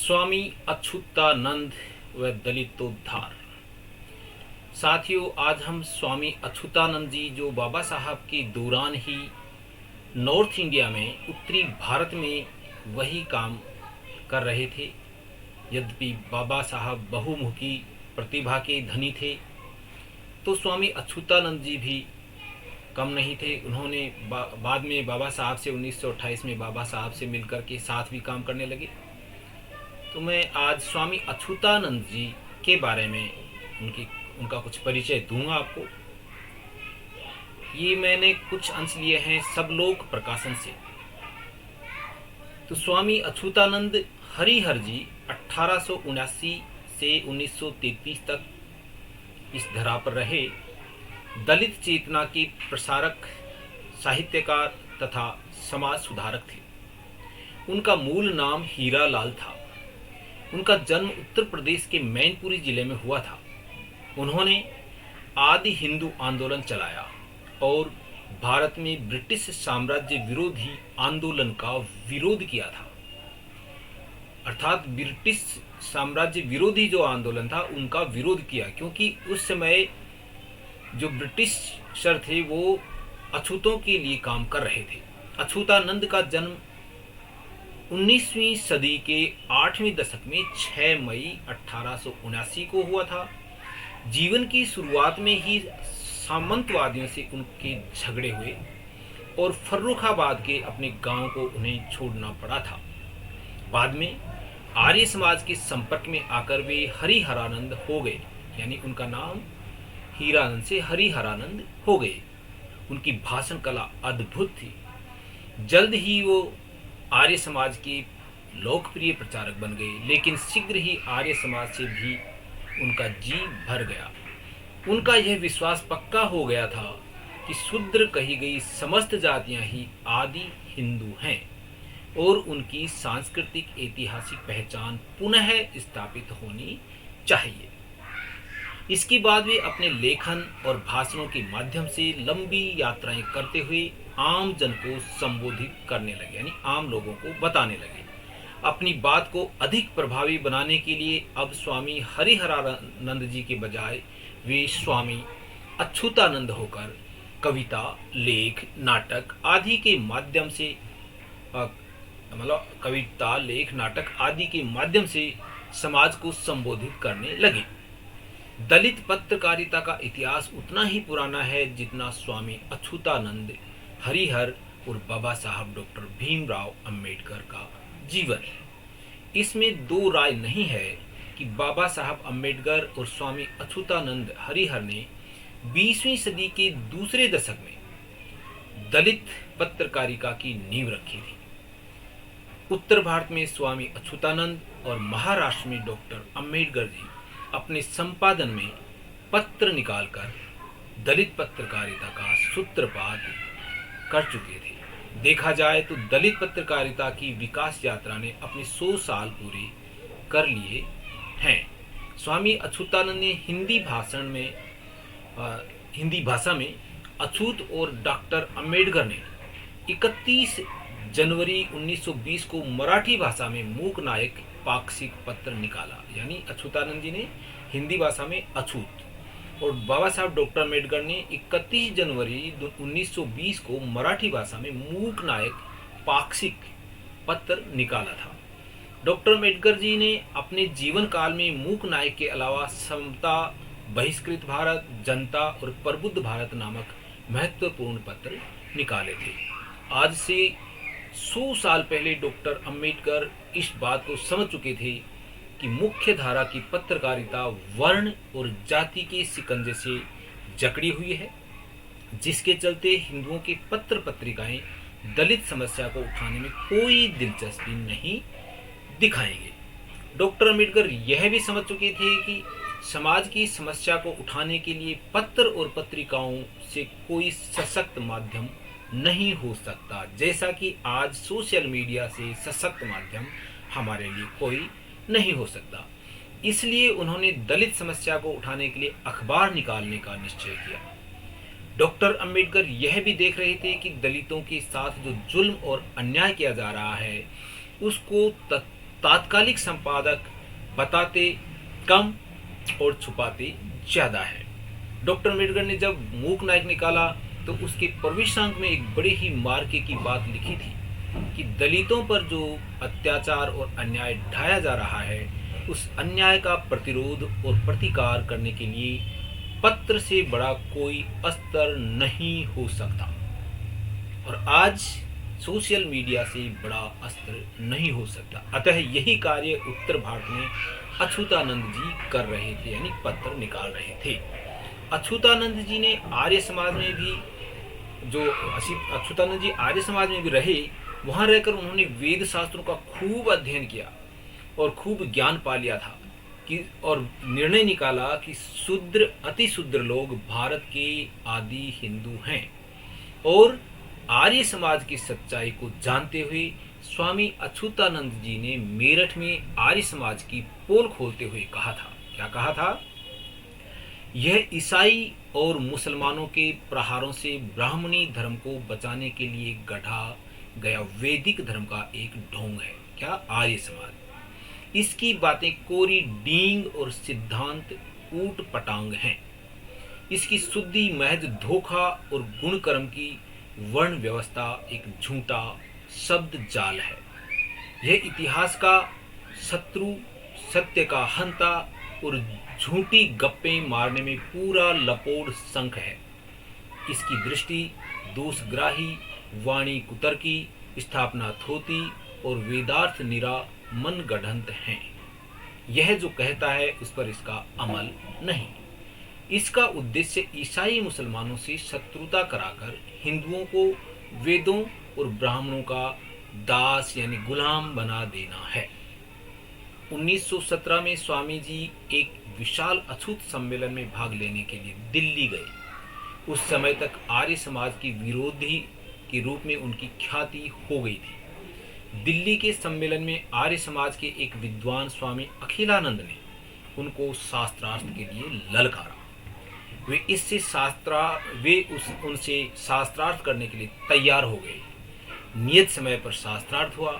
स्वामी अच्युतानंद व दलितोद्धार। साथियों, आज हम स्वामी अच्युतानंद जी जो बाबा साहब के दौरान ही नॉर्थ इंडिया में उत्तरी भारत में वही काम कर रहे थे। यद्यपि बाबा साहब बहुमुखी प्रतिभा के धनी थे, तो स्वामी अच्युतानंद जी भी कम नहीं थे। उन्होंने बाद में बाबा साहब से 1928 में बाबा साहब से मिलकर के साथ भी काम करने लगे। तो मैं आज स्वामी अच्युतानंद जी के बारे में उनका कुछ परिचय दूंगा आपको। ये मैंने कुछ अंश लिए हैं सबलोक प्रकाशन से। तो स्वामी अच्युतानंद हरिहर जी 1879 से 1933 तक इस धरा पर रहे। दलित चेतना के प्रसारक, साहित्यकार तथा समाज सुधारक थे। उनका मूल नाम हीरा लाल था। उनका जन्म उत्तर प्रदेश के मैनपुरी जिले में हुआ था। उन्होंने आदि हिंदू आंदोलन चलाया और भारत में ब्रिटिश साम्राज्य विरोधी आंदोलन का विरोध किया था। अर्थात ब्रिटिश साम्राज्य विरोधी जो आंदोलन था उनका विरोध किया, क्योंकि उस समय जो ब्रिटिश सर थे वो अछूतों के लिए काम कर रहे थे। अच्युतानंद का जन्म 19वीं सदी के 8वें दशक में 6 मई 1879 को हुआ था। जीवन की शुरुआत में ही सामंतवादियों से उनके झगड़े हुए और फर्रुखाबाद के अपने गांव को उन्हें छोड़ना पड़ा था। बाद में आर्य समाज के संपर्क में आकर वे हरिहरानंद हो गए, यानी उनका नाम हीरानंद से हरिहरानंद हो गए। उनकी भाषण कला अद्भुत थी। जल्द ही वो आर्य समाज के लोकप्रिय प्रचारक बन गए, लेकिन शीघ्र ही आर्य समाज से भी उनका जी भर गया। उनका यह विश्वास पक्का हो गया था कि शूद्र कही गई समस्त जातियां ही आदि हिंदू हैं और उनकी सांस्कृतिक ऐतिहासिक पहचान पुनः स्थापित होनी चाहिए। इसके बाद वे अपने लेखन और भाषणों के माध्यम से लंबी यात्राएं करते हुए आम जन को संबोधित करने लगे, यानी आम लोगों को बताने लगे। अपनी बात को अधिक प्रभावी बनाने के लिए अब स्वामी हरिहरानंद जी के बजाय वे स्वामी अच्युतानंद होकर कविता, लेख, नाटक आदि के माध्यम से समाज को संबोधित करने लगे। दलित पत्रकारिता का इतिहास उतना ही पुराना है जितना स्वामी अच्युतानंद हरिहर और बाबा साहब डॉक्टर भीमराव अंबेडकर का जीवन। इसमें दो राय नहीं है कि बाबा साहब अंबेडकर और स्वामी अच्युतानंद हरिहर ने 20वीं सदी के दूसरे दशक में दलित पत्रकारिता की नींव रखी थी। उत्तर भारत में स्वामी अच्युतानंद और महाराष्ट्र में डॉक्टर अंबेडकर जी अपने संपादन में पत्र निकालकर दलित पत्रकारिता का सूत्रपात कर चुके थे। देखा जाए तो दलित पत्रकारिता की विकास यात्रा ने अपने 100 साल पूरे कर लिए हैं। स्वामी अच्युतानंद ने हिंदी भाषा में अछूत और डॉक्टर अंबेडकर ने 31 जनवरी 1920 को मराठी भाषा में मूक नायक पाक्षिक पत्र निकाला, यानी अच्युतानंद जी ने हिंदी भाषा में अछूत और बाबा साहब डॉक्टर अम्बेडकर ने 31 जनवरी 1920 को मराठी भाषा में मूक नायक पाक्षिक पत्र निकाला था। डॉक्टर अम्बेडकर जी ने अपने जीवन काल में मूक नायक के अलावा समता, बहिष्कृत भारत, जनता और प्रबुद्ध भारत नामक महत्वपूर्ण पत्र निकाले थे। आज से 100 साल पहले डॉक्टर अंबेडकर इस बात को समझ चुके थे कि मुख्य धारा की पत्रकारिता वर्ण और जाति के शिकंजे से जकड़ी हुई है, जिसके चलते हिंदुओं के पत्र पत्रिकाएं दलित समस्या को उठाने में कोई दिलचस्पी नहीं दिखाएंगे। डॉक्टर अंबेडकर यह भी समझ चुके थे कि समाज की समस्या को उठाने के लिए पत्र और पत्रिकाओं से कोई सशक्त माध्यम नहीं हो सकता, जैसा कि आज सोशल मीडिया से सशक्त माध्यम हमारे लिए कोई नहीं हो सकता। इसलिए उन्होंने दलित समस्या को उठाने के लिए अखबार निकालने का निश्चय किया। डॉक्टर अंबेडकर यह भी देख रहे थे कि दलितों के साथ जो जुल्म और अन्याय किया जा रहा है उसको तात्कालिक संपादक बताते कम और छुपाते ज्यादा है। डॉक्टर अम्बेडकर ने जब मूक नायक निकाला तो उसके प्रवेशांक में एक बड़े ही मार्के की बात लिखी थी कि दलितों पर जो अत्याचार और अन्याय ढाया जा रहा है, उस अन्याय का प्रतिरोध और प्रतिकार करने के लिए पत्र से बड़ा कोई अस्त्र नहीं हो सकता। और आज सोशल मीडिया से बड़ा अस्त्र नहीं हो सकता। अतः यही कार्य उत्तर भारत में अच्युतानंद जी कर रहे थे, यानी पत्र निकाल रहे थे। अच्युतानंद जी ने आर्य समाज में भी अच्युतानंद जी आर्य समाज में भी रहे। वहां रहकर उन्होंने वेद शास्त्रों का खूब अध्ययन किया और खूब ज्ञान पा लिया था कि और निर्णय निकाला कि शूद्र अति शूद्र लोग भारत के आदि हिंदू हैं। और आर्य समाज की सच्चाई को जानते हुए स्वामी अच्युतानंद जी ने मेरठ में आर्य समाज की पोल खोलते हुए कहा था, क्या कहा था? यह ईसाई और मुसलमानों के प्रहारों से ब्राह्मणी धर्म को बचाने के लिए गढ़ा गया वैदिक धर्म का एक ढोंग है। क्या? आर्य समाज। इसकी बातें कोरी डींग और सिद्धांत ऊट पटांग हैं। इसकी शुद्धि महज धोखा और गुण कर्म की वर्ण व्यवस्था एक झूठा शब्द जाल है। यह इतिहास का शत्रु, सत्य का हंता और झूठी गप्पे मारने में पूरा लपोड़ संख है। इसकी दृष्टि दोषग्राही, वाणी कुतर्की, स्थापना थोती और वेदार्थ निरा मन गढ़ंत हैं। यह जो कहता है उस पर इसका अमल नहीं। इसका उद्देश्य ईसाई मुसलमानों से शत्रुता कराकर हिंदुओं को वेदों और ब्राह्मणों का दास यानी गुलाम बना देना है। 1917 में स्वामी जी एक विशाल अछूत सम्मेलन में भाग लेने के लिए दिल्ली गए। उस समय तक आर्य समाज की विरोधी के रूप में उनकी ख्याति हो गई थी। दिल्ली के सम्मेलन में आर्य समाज के एक विद्वान स्वामी अखिलानंद ने उनको शास्त्रार्थ के लिए ललकारा। उनसे शास्त्रार्थ करने के लिए तैयार हो गए। नियत समय पर शास्त्रार्थ हुआ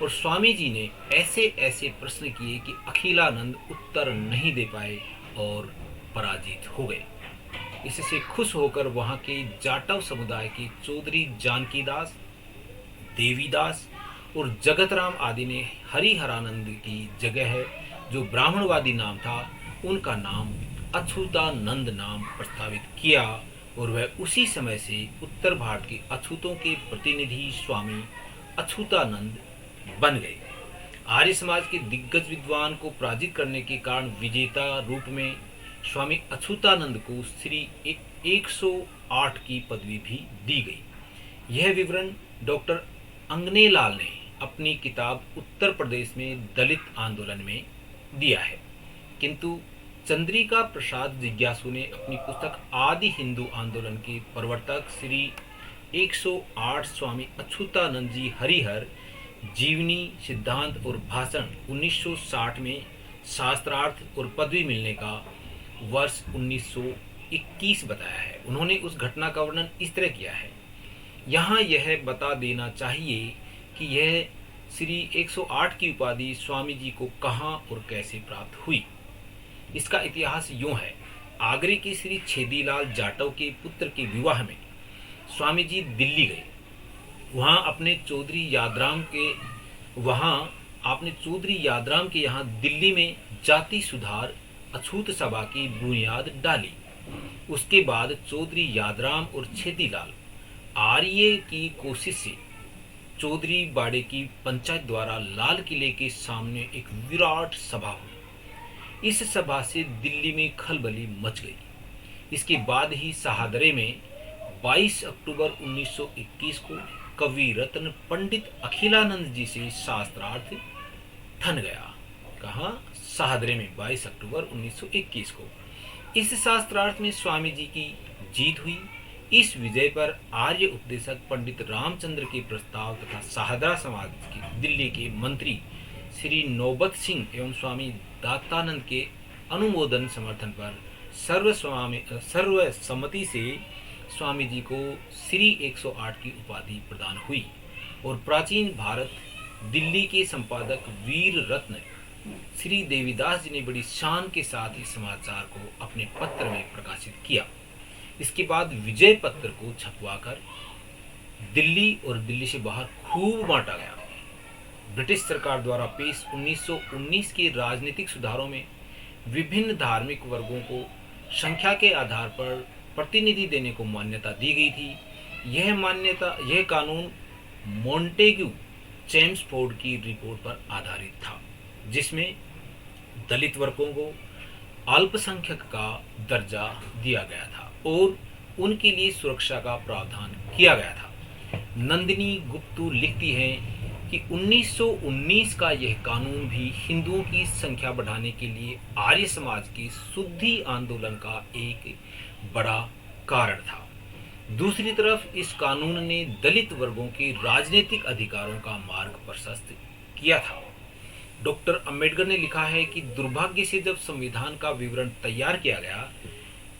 और स्वामी जी ने ऐसे ऐसे प्रश्न किए कि अखिलानंद उत्तर नहीं दे पाए और पराजित हो गए। इससे खुश होकर वहां के जाटव समुदाय के चौधरी जानकीदास, देवीदास और जगतराम आदि ने हरिहरानंद की जगह जो ब्राह्मणवादी नाम था उनका नाम अच्युतानंद नाम प्रस्तावित किया और वह उसी समय से उत्तर भारत के अछूतों के प्रतिनिधि स्वामी अच्युतानंद बन गए। आर्य समाज के दिग्गज विद्वान को पराजित करने के कारण विजेता रूप में स्वामी अच्युतानंद को श्री 108 की पदवी भी दी गई। यह विवरण डॉक्टर अंगनेलाल ने अपनी किताब उत्तर प्रदेश में दलित आंदोलन में दिया है। किंतु चंद्रिका प्रसाद जिज्ञासु ने अपनी पुस्तक आदि हिंदू आंदोलन के प्रवर्तक श्री 108 स्वामी अच्युतानंद जी हरिहर जीवनी, सिद्धांत और भाषण 1960 में शास्त्रार्थ और पदवी मिलने का वर्ष 1921 बताया है। उन्होंने उस घटना का वर्णन इस तरह किया है। यहाँ यह बता देना चाहिए कि यह श्री 108 की उपाधि स्वामी जी को कहाँ और कैसे प्राप्त हुई। इसका इतिहास यूं है। आगरे के श्री छेदीलाल जाटव के पुत्र के विवाह में स्वामी जी दिल्ली गए। वहाँ आपने चौधरी यादराम के यहाँ दिल्ली में जाति सुधार अछूत सभा की बुनियाद डाली। उसके बाद चौधरी यादराम और छेदीलाल आर्य की कोशिश से चौधरी बाड़े की पंचायत द्वारा लाल किले के सामने एक विराट सभा हुई। इस सभा से दिल्ली में खलबली मच गई। इसके बाद ही सहादरे में 22 अक्टूबर 1921 को कवि रत्न पंडित अखिलानंद जी से शास्त्रार्थ ठन गया। कहाँ? सहादरे में 22 अक्टूबर 1921 को। इस शास्त्रार्थ में स्वामी जी की जीत हुई। इस विजय पर आर्य उपदेशक पंडित रामचंद्र के प्रस्ताव तथा सहादरा समाज के दिल्ली के मंत्री श्री नौबत सिंह एवं स्वामी दत्तानंद के अनुमोदन समर्थन पर सर्वसम्मति से स्वामी जी को श्री 108 की उपाधि प्रदान हुई और प्राचीन भारत दिल्ली के संपादक वीर रत्न श्री देवीदास जी ने बड़ी शान के साथ इस समाचार को अपने पत्र में प्रकाशित किया। इसके बाद विजय पत्र को छपवाकर दिल्ली और दिल्ली से बाहर खूब बांटा गया। ब्रिटिश सरकार द्वारा पेश 1919 के राजनीतिक सुधारों में विभिन्न धार्मिक वर्गों को संख्या के आधार पर प्रतिनिधि देने को मान्यता दी गई थी। यह कानून मॉन्टेग्यू चेम्सफोर्ड की रिपोर्ट पर आधारित था, जिसमें दलित वर्गों को अल्पसंख्यक का दर्जा दिया गया था और उनके लिए सुरक्षा का प्रावधान किया गया था। नंदिनी गुप्तू लिखती हैं कि 1919 का यह कानून भी हिंदुओं की संख्या बढ़ाने के लिए आर्य समाज की शुद्धि आंदोलन का एक बड़ा कारण था। दूसरी तरफ इस कानून ने दलित वर्गों के राजनीतिक अधिकारों का मार्ग प्रशस्त किया था। डॉक्टर अंबेडकर ने लिखा है कि दुर्भाग्य से जब संविधान का विवरण तैयार किया गया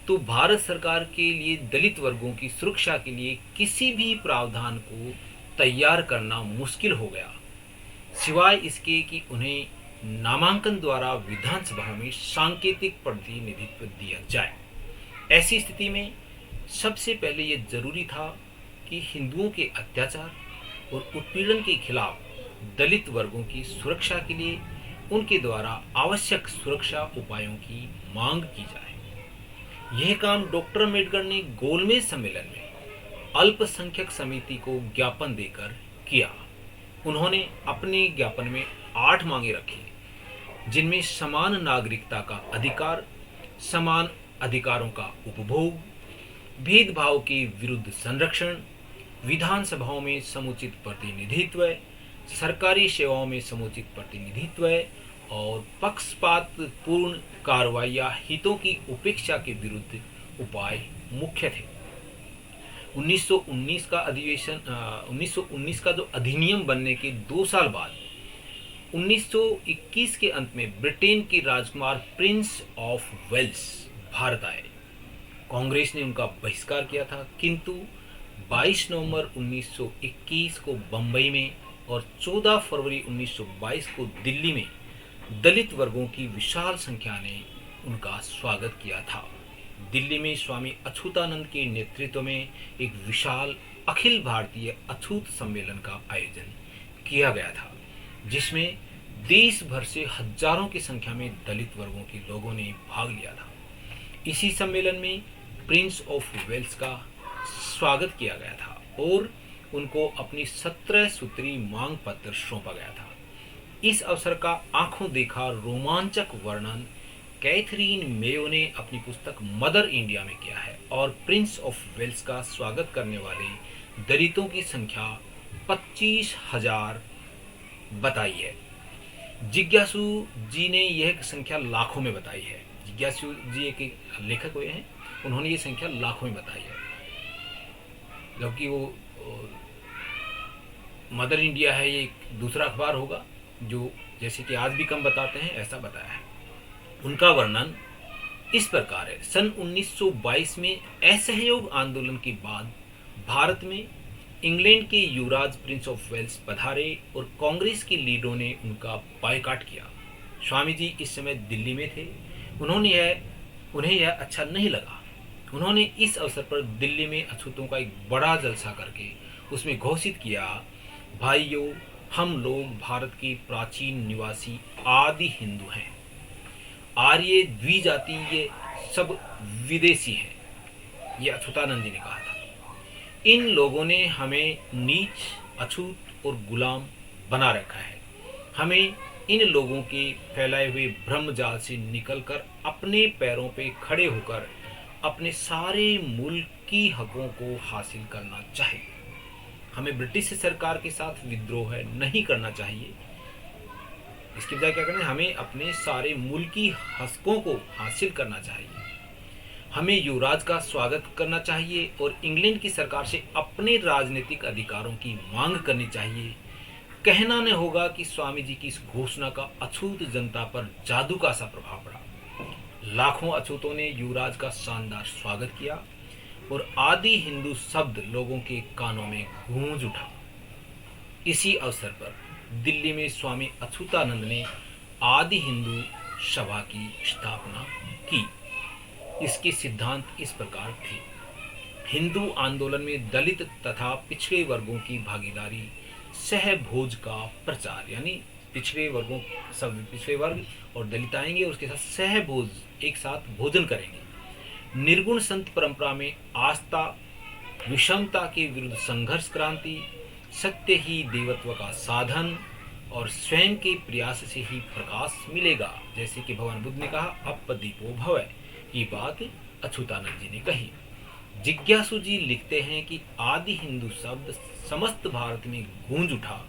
तो भारत सरकार के लिए दलित वर्गों की सुरक्षा के लिए किसी भी प्रावधान को तैयार करना मुश्किल हो गया, सिवाय इसके कि उन्हें नामांकन द्वारा विधानसभा में सांकेतिक प्रतिनिधित्व दिया जाए। ऐसी स्थिति में सबसे पहले यह जरूरी था कि हिंदुओं के अत्याचार और उत्पीड़न के खिलाफ दलित वर्गों की सुरक्षा के लिए उनके द्वारा आवश्यक सुरक्षा उपायों की मांग की जाए। यह काम डॉक्टर अम्बेडकर ने गोलमेज सम्मेलन में अल्पसंख्यक समिति को ज्ञापन देकर किया। उन्होंने अपने ज्ञापन में 8 मांगे रखी, जिनमें समान नागरिकता का अधिकार, समान अधिकारों का उपभोग, भेदभाव के विरुद्ध संरक्षण, विधानसभाओं में समुचित प्रतिनिधित्व, सरकारी सेवाओं में समुचित प्रतिनिधित्व और पक्षपातपूर्ण कार्रवाई या हितों की उपेक्षा के विरुद्ध उपाय मुख्य थे। 1919 का जो अधिनियम बनने के 2 साल बाद 1921 के अंत में ब्रिटेन के राजकुमार प्रिंस ऑफ वेल्स भारत आए। कांग्रेस ने उनका बहिष्कार किया था, किंतु 22 नवंबर 1921 को बंबई में और 14 फरवरी 1922 को दिल्ली में दलित वर्गों की विशाल संख्या ने उनका स्वागत किया था। दिल्ली में स्वामी अछूतानंद के नेतृत्व में एक विशाल अखिल भारतीय अछूत सम्मेलन का आयोजन किया गया था, जिसमें देश भर से हजारों की संख्या में दलित वर्गों के लोगों ने भाग लिया था। इसी सम्मेलन में प्रिंस ऑफ वेल्स का स्वागत किया गया था और उनको अपनी 17 सूत्री मांग पत्र सौंपा गया था। इस अवसर का आंखों देखा रोमांचक वर्णन कैथरीन मेयो ने अपनी पुस्तक मदर इंडिया में किया है और प्रिंस ऑफ वेल्स का स्वागत करने वाले दलितों की संख्या 25,000 बताई है। जिज्ञासु जी ने यह संख्या लाखों में बताई है। जिज्ञासु जी एक लेखक हुए हैं, उन्होंने ये संख्या लाखों में बताई है, जबकि वो मदर इंडिया है, ये एक दूसरा अखबार होगा जो जैसे कि आज भी कम बताते हैं, ऐसा बताया है। उनका वर्णन इस प्रकार है। सन 1922 में असहयोग आंदोलन के बाद भारत में इंग्लैंड के युवराज प्रिंस ऑफ वेल्स पधारे और कांग्रेस के लीडरों ने उनका बायकॉट किया। स्वामी जी इस समय दिल्ली में थे। उन्हें यह अच्छा नहीं लगा। उन्होंने इस अवसर पर दिल्ली में अछूतों का एक बड़ा जलसा करके उसमें घोषित किया, भाइयों, हम लोग भारत के प्राचीन निवासी आदि हिंदू हैं। आर्य द्विजातीय सब विदेशी हैं। ये अछूतानंद जी ने कहा था। इन लोगों ने हमें नीच, अछूत और गुलाम बना रखा है। हमें इन लोगों के फैलाए हुए भ्रमजाल से निकलकर अपने पैरों पे खड़े होकर अपने सारे मुल्की हकों को हासिल करना चाहिए। हमें ब्रिटिश सरकार के साथ विद्रोह नहीं करना चाहिए। इसके बजाय क्या करना है, हमें अपने सारे मुल्की हकों को हासिल करना चाहिए। हमें युवराज का स्वागत करना चाहिए और इंग्लैंड की सरकार से अपने राजनीतिक अधिकारों की मांग करनी चाहिए। कहना न होगा कि स्वामी जी की इस घोषणा का अछूत जनता पर जादू का सा प्रभाव पड़ा। लाखों अछूतों ने युवराज का शानदार स्वागत किया और आदि हिंदू शब्द लोगों के कानों में गूंज उठा। इसी अवसर पर दिल्ली में स्वामी अच्युतानंद ने आदि हिंदू सभा की स्थापना की। इसके सिद्धांत इस प्रकार थे। हिंदू आंदोलन में दलित तथा पिछड़े वर्गों की भागीदारी, सहभोज का प्रचार, यानी पिछड़े वर्गों, सब पिछड़े वर्ग और दलित आएंगे, उसके साथ सहभोज, एक साथ भोजन करेंगे। निर्गुण संत परंपरा में आस्था, विषमता के विरुद्ध संघर्ष क्रांति, सत्य ही देवत्व का साधन और स्वयं के प्रयास से ही प्रकाश मिलेगा। जैसे कि भगवान बुद्ध ने कहा अपदीपो भव, ये बात अच्युतानंद जी ने कही। जिज्ञासु जी लिखते हैं कि आदि हिंदू शब्द समस्त भारत में गूंज उठा,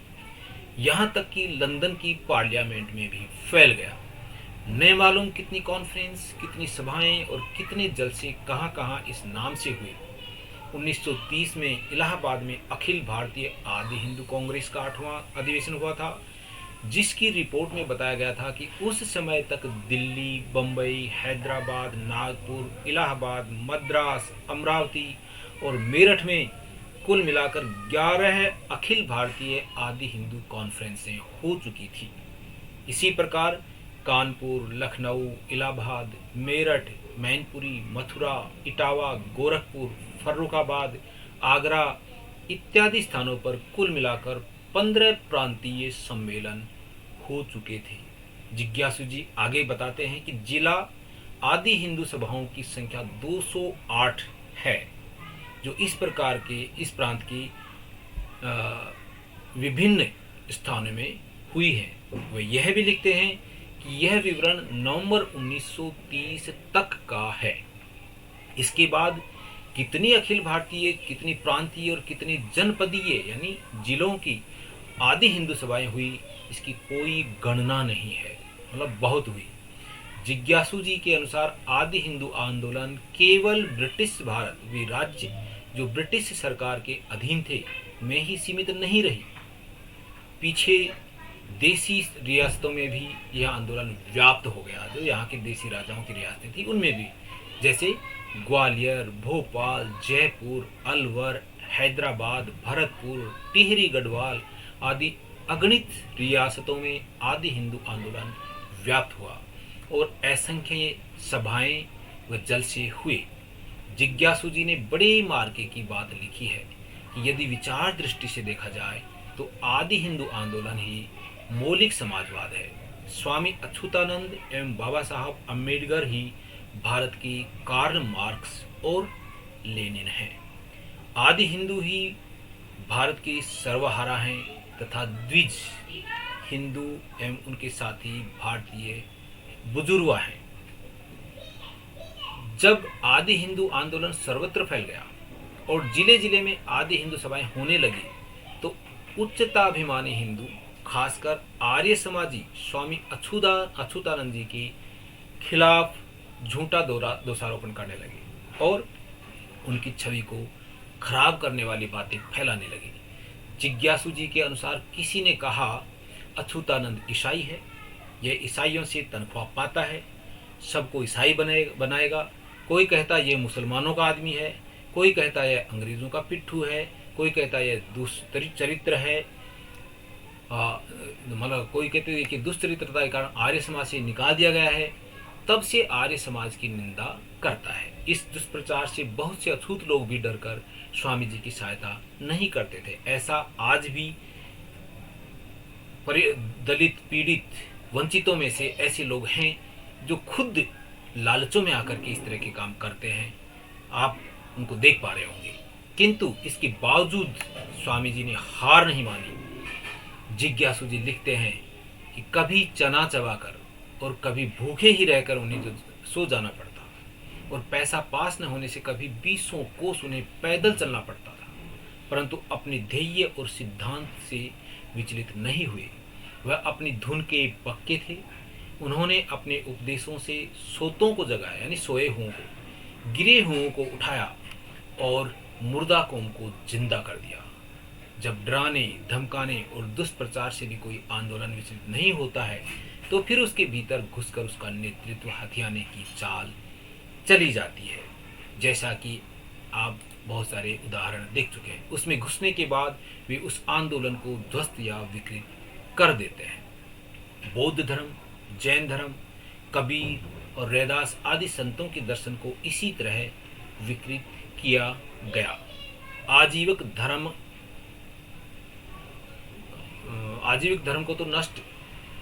यहाँ तक कि लंदन की पार्लियामेंट में भी फैल गया। न मालूम कितनी कॉन्फ्रेंस, कितनी सभाएं और कितने जलसे कहाँ कहाँ इस नाम से हुए। 1930 में इलाहाबाद में अखिल भारतीय आदि हिंदू कांग्रेस का 8वां अधिवेशन हुआ था, जिसकी रिपोर्ट में बताया गया था कि उस समय तक दिल्ली, बम्बई, हैदराबाद, नागपुर, इलाहाबाद, मद्रास, अमरावती और मेरठ में कुल मिलाकर 11 अखिल भारतीय आदि हिंदू कॉन्फ्रेंसें हो चुकी थी। इसी प्रकार कानपुर, लखनऊ, इलाहाबाद, मेरठ, मैनपुरी, मथुरा, इटावा, गोरखपुर, फर्रुखाबाद, आगरा इत्यादि स्थानों पर कुल मिलाकर 15 प्रांतीय सम्मेलन हो चुके थे। जिज्ञासु जी आगे बताते हैं कि जिला आदि हिंदू सभाओं की संख्या 208 है, जो इस प्रकार के इस प्रांत की विभिन्न स्थानों में हुई है। वे यह भी लिखते हैं कि यह विवरण नवंबर 1930 तक का है। इसके बाद कितनी अखिल भारतीय, कितनी प्रांतीय और कितनी जनपदीय यानी जिलों की आदि हिंदू सभाएं हुई, इसकी कोई गणना नहीं है, मतलब बहुत हुई। जिज्ञासु जी के अनुसार आदि हिंदू आंदोलन केवल ब्रिटिश भारत, वे राज्य जो ब्रिटिश सरकार के अधीन थे, में ही सीमित नहीं रही। पीछे देसी रियासतों में भी यह आंदोलन व्याप्त हो गया। जो यहाँ के देसी राजाओं की रियासतें थी उनमें भी, जैसे ग्वालियर, भोपाल, जयपुर, अलवर, हैदराबाद, भरतपुर, टिहरी गढ़वाल आदि अगणित रियासतों में आदि हिंदू आंदोलन व्याप्त हुआ और असंख्य सभाएं व जलसे हुए। जिज्ञासु जी ने बड़े मार्के की बात लिखी है कि यदि विचार दृष्टि से देखा जाए तो आदि हिंदू आंदोलन ही मौलिक समाजवाद है। स्वामी अच्युतानंद एवं बाबा साहब अम्बेडकर ही भारत की कार्ल मार्क्स और लेनिन हैं। आदि हिंदू ही भारत की सर्वहारा हैं तथा द्विज हिंदू एवं उनके साथी भारतीय बुजुर्ग हैं। जब आदि हिंदू आंदोलन सर्वत्र फैल गया और जिले जिले में आदि हिंदू सभाएं होने लगी, तो उच्चताभिमानी हिंदू, खासकर आर्य समाजी स्वामी अच्युतानंद जी के खिलाफ झूठा दोषारोपण करने लगे और उनकी छवि को खराब करने वाली बातें फैलाने लगे। जिज्ञासु जी के अनुसार किसी ने कहा अच्युतानंद ईसाई है, यह ईसाइयों से तनख्वाह पाता है, सबको ईसाई बनाएगा। कोई कहता ये मुसलमानों का आदमी है, कोई कहता यह अंग्रेजों का पिट्ठू है, कोई कहता यह दुष्चरित्र है, मतलब कोई कहते हैं कि दुष्चरित्रता के कारण आर्य समाज से निकाल दिया गया है, तब से आर्य समाज की निंदा करता है। इस दुष्प्रचार से बहुत से अछूत लोग भी डरकर स्वामी जी की सहायता नहीं करते थे। ऐसा आज भी दलित, पीड़ित, वंचितों में से ऐसे लोग हैं जो खुद लालचों में आकर के इस तरह के काम करते हैं, आप उनको देख पा रहे होंगे। किंतु इसके बावजूद स्वामी जी ने हार नहीं मानी। जिज्ञासु जी लिखते हैं कि कभी चना चबाकर और कभी भूखे ही रहकर उन्हें जो सो जाना पड़ता, और पैसा पास न होने से कभी 20 कोस उन्हें पैदल चलना पड़ता था, परंतु अपने ध्येय और सिद्धांत से विचलित नहीं हुए। वह अपनी धुन के पक्के थे। उन्होंने अपने उपदेशों से सोतों को जगाया, यानी सोए हुओं को, गिरे हुओं को उठाया और मुर्दा कौम को जिंदा कर दिया। जब डराने, धमकाने और दुष्प्रचार से भी कोई आंदोलन विचलित नहीं होता है, तो फिर उसके भीतर घुसकर उसका नेतृत्व हथियाने की चाल चली जाती है। जैसा कि आप बहुत सारे उदाहरण देख चुके हैं। उसमें घुसने के बाद वे उस आंदोलन को ध्वस्त या विकृत कर देते हैं। बौद्ध धर्म, जैन धर्म, कबीर और रैदास आदि संतों के दर्शन को इसी तरह विकृत किया गया। आजीविक धर्म आजीविक धर्म को तो नष्ट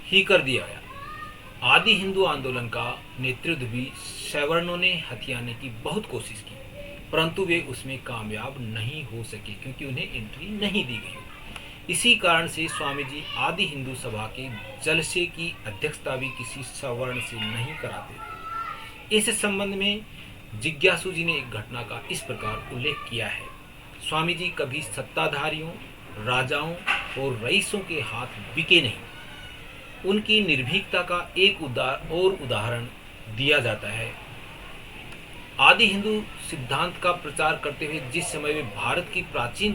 ही कर दिया गया। आदि हिंदू आंदोलन का नेतृत्व भी सवर्णों ने हथियाने की बहुत कोशिश की, परंतु वे उसमें कामयाब नहीं हो सके क्योंकि उन्हें एंट्री नहीं दी गई। इसी कारण से स्वामी जी आदि हिंदू सभा के जलसे की अध्यक्षता भी किसी सवर्ण से नहीं कराते थे। इस संबंध में जिज्ञासु जी ने एक घटना का इस प्रकार उल्लेख किया है। स्वामी जी कभी सत्ताधारियों, राजाओं और रईसों के हाथ बिके नहीं। उनकी निर्भीकता का एक उदाहरण दिया जाता है। आदि हिंदू सिद्धांत का प्रचार करते हुए जिस समय वे भारत की प्राचीन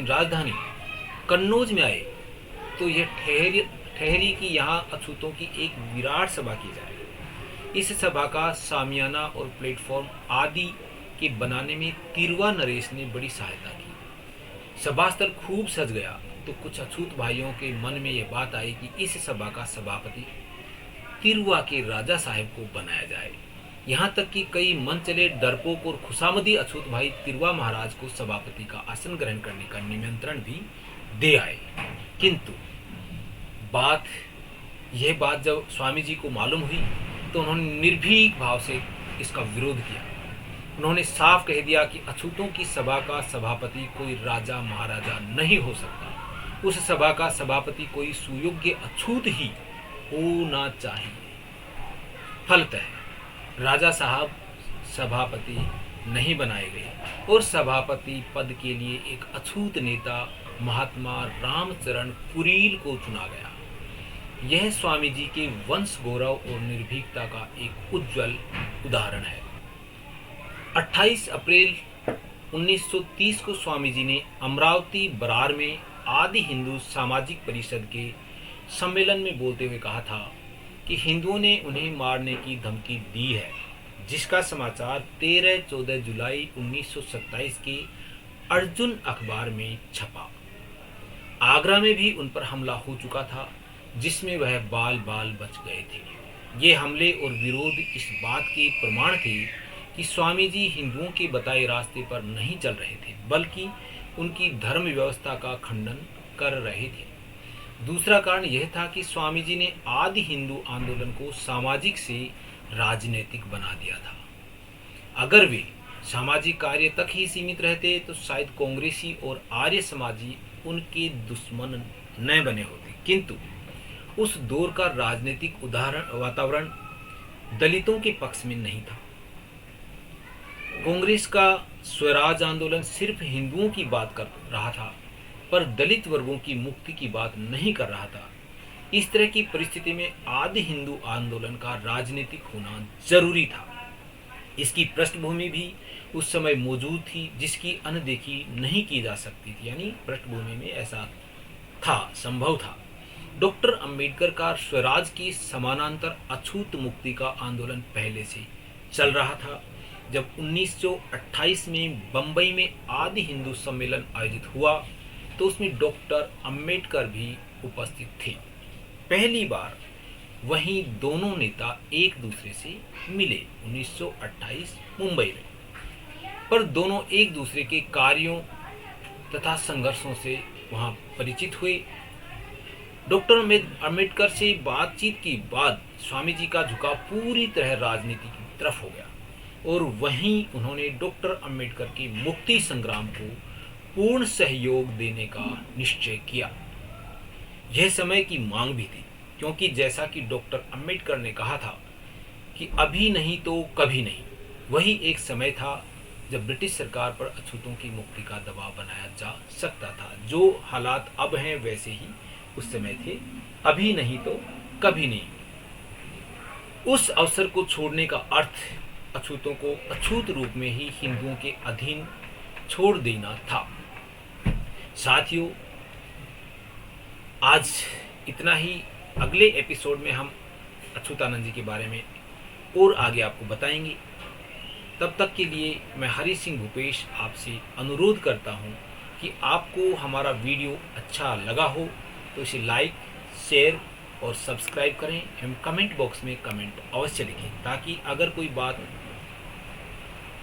राजधानी कन्नौज में आए, तो यह ठहरी कि यहाँ अछूतों की एक विराट सभा की जाए। इस सभा का सामियाना और प्लेटफॉर्म आदि के बनाने में तिरुवा नरेश ने बड़ी सहायता की। सभा स्थल खूब सज गया तो कुछ अछूत भाइयों के मन में यह बात आई कि इस सभा का सभापति तिरुवा के राजा साहेब को बनाया जाए। यहाँ तक कि कई मन चले डरपोक और खुशामदी अछूत भाई तिरुवा महाराज को सभापति का आसन ग्रहण करने का निमंत्रण भी दे आए। किंतु यह बात जब स्वामी जी को मालूम हुई तो उन्होंने निर्भीक भाव से इसका विरोध किया। उन्होंने साफ कह दिया कि अछूतों की सभा का सभापति कोई राजा महाराजा नहीं हो सकता। उस सभा का सभापति कोई सुयोग्य अछूत ही होना चाहिए। फलतः राजा साहब सभापति नहीं बनाए गए और सभापति पद के लिए एक अछूत नेता महात्मा रामचरण कुरील को चुना गया। यह स्वामी जी के वंश गौरव और निर्भीकता का एक उज्जवल उदाहरण है। 28 अप्रैल 1930 को स्वामी जी ने अमरावती बरार में आदि हिंदू सामाजिक परिषद के सम्मेलन में बोलते हुए कहा था कि हिंदुओं ने उन्हें मारने की धमकी दी है, जिसका समाचार 13-14 जुलाई 1927 के अर्जुन अखबार में छपा। आगरा में भी उन पर हमला हो चुका था, जिसमें वह बाल बाल बच गए थे। ये हमले और विरोध इस बात के प्रमाण थे कि स्वामी जी हिंदुओं के बताए रास्ते पर नहीं चल रहे थे, बल्कि उनकी धर्म व्यवस्था का खंडन कर रहे थे। दूसरा कारण यह था कि स्वामी जी ने आदि हिंदू आंदोलन को सामाजिक से राजनीतिक बना दिया था। अगर वे सामाजिक कार्य तक ही सीमित रहते तो शायद कांग्रेसी और आर्य समाजी उनके दुश्मन न बने होते। किंतु उस दौर का राजनीतिक वातावरण दलितों के पक्ष में नहीं था। कांग्रेस का स्वराज आंदोलन सिर्फ हिंदुओं की बात कर रहा था, पर दलित वर्गों की मुक्ति की बात नहीं कर रहा था। इस तरह की परिस्थिति में आदि हिंदू आंदोलन का राजनीतिक होना जरूरी था। इसकी पृष्ठभूमि भी उस समय मौजूद थी, जिसकी अनदेखी नहीं की जा सकती थी। यानी पृष्ठभूमि में ऐसा था, संभव था। डॉक्टर अंबेडकर का स्वराज की समानांतर अछूत मुक्ति का आंदोलन पहले से चल रहा था। जब 1928 में बंबई में आदि हिंदू सम्मेलन आयोजित हुआ तो उसमें डॉक्टर अंबेडकर भी उपस्थित थे। पहली बार वहीं दोनों नेता एक दूसरे से मिले 1928 मुंबई में, पर दोनों एक दूसरे के कार्यों तथा संघर्षों से वहां परिचित हुए। डॉक्टर अंबेडकर से बातचीत के बाद स्वामी जी का झुकाव पूरी तरह राजनीति की तरफ हो गया और वहीं उन्होंने डॉक्टर अंबेडकर की मुक्ति संग्राम को पूर्ण सहयोग देने का निश्चय किया। यह समय की मांग भी थी, क्योंकि जैसा कि डॉक्टर अंबेडकर ने कहा था कि अभी नहीं तो कभी नहीं, वही एक समय था जब ब्रिटिश सरकार पर अछूतों की मुक्ति का दबाव बनाया जा सकता था। जो हालात अब हैं वैसे ही उस समय थे, अभी नहीं तो कभी नहीं। उस अवसर को छोड़ने का अर्थ अछूतों को अछूत रूप में ही हिंदुओं के अधीन छोड़ देना था। साथियों, आज इतना ही। अगले एपिसोड में हम अछूतानंद जी के बारे में और आगे आपको बताएंगे। तब तक के लिए मैं हरि सिंह भूपेश आपसे अनुरोध करता हूं कि आपको हमारा वीडियो अच्छा लगा हो तो इसे लाइक, शेयर और सब्सक्राइब करें एवं कमेंट बॉक्स में कमेंट अवश्य लिखें, ताकि अगर कोई बात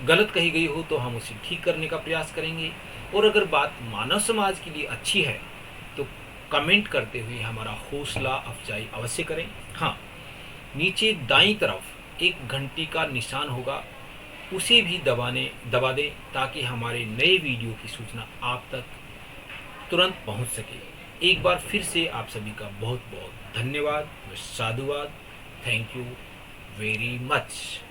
गलत कही गई हो तो हम उसे ठीक करने का प्रयास करेंगे। और अगर बात मानव समाज के लिए अच्छी है तो कमेंट करते हुए हमारा हौसला अफजाई अवश्य करें। हाँ, नीचे दाईं तरफ एक घंटी का निशान होगा, उसे भी दबा दें ताकि हमारे नए वीडियो की सूचना आप तक तुरंत पहुंच सके। एक बार फिर से आप सभी का बहुत बहुत धन्यवाद, साधुवाद। Thank you very much.